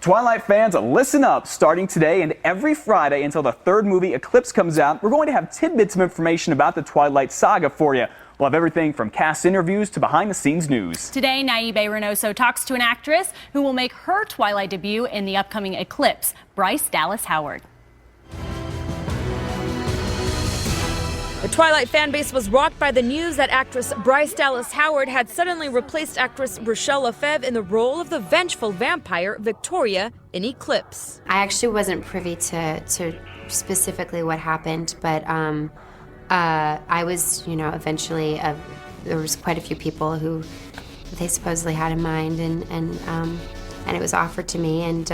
Twilight fans, listen up. Starting today and every Friday until the third movie Eclipse comes out, we're going to have tidbits of information about the Twilight saga for you. We'll have everything from cast interviews to behind-the-scenes news. Today, Naibe Reynoso talks to an actress who will make her Twilight debut in the upcoming Eclipse, Bryce Dallas Howard. The Twilight fanbase was rocked by the news that actress Bryce Dallas Howard had suddenly replaced actress Rochelle Lefebvre in the role of the vengeful vampire Victoria in Eclipse. I actually wasn't privy to specifically what happened, but I was, eventually there was quite a few people who they supposedly had in mind, and it was offered to me, and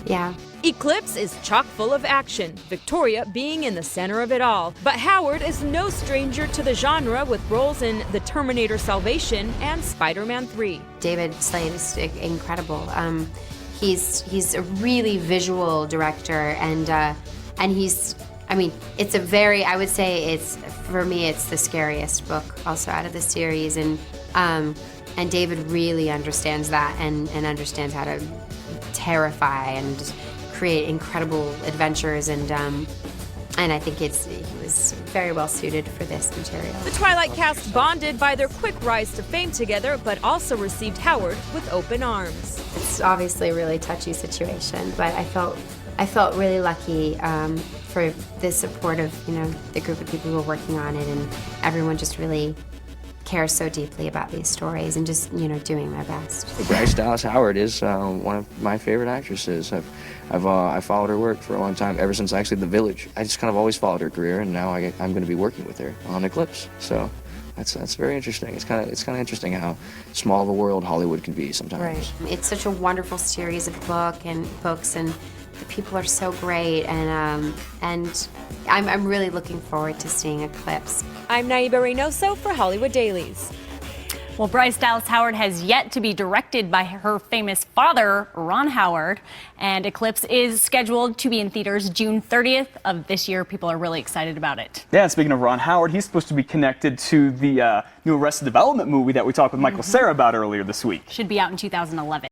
yeah. Eclipse is chock full of action, Victoria being in the center of it all. But Howard is no stranger to the genre, with roles in The Terminator Salvation and Spider-Man 3. David Slade is incredible. He's a really visual director, and he's, it's a very, I would say for me, it's the scariest book also out of the series, and David really understands that and understands how to terrify and create incredible adventures, and I think he was very well suited for this material. The Twilight cast bonded by their quick rise to fame together, but also received Howard with open arms. It's obviously a really touchy situation, but I felt really lucky for the support of the group of people who were working on it, and everyone just really cares so deeply about these stories and just doing their best. Bryce Dallas Howard is one of my favorite actresses. I've followed her work for a long time, ever since actually The Village. I just kind of always followed her career, and now I'm going to be working with her on Eclipse. So that's very interesting. It's kind of interesting how small of a world Hollywood can be sometimes. Right. It's such a wonderful series of books, and the people are so great, and I'm really looking forward to seeing Eclipse. I'm Naibe Reynoso for Hollywood Dailies. Well, Bryce Dallas Howard has yet to be directed by her famous father, Ron Howard, and Eclipse is scheduled to be in theaters June 30th of this year. People are really excited about it. Yeah, and speaking of Ron Howard, he's supposed to be connected to the new Arrested Development movie that we talked with Michael Cera about earlier this week. Should be out in 2011.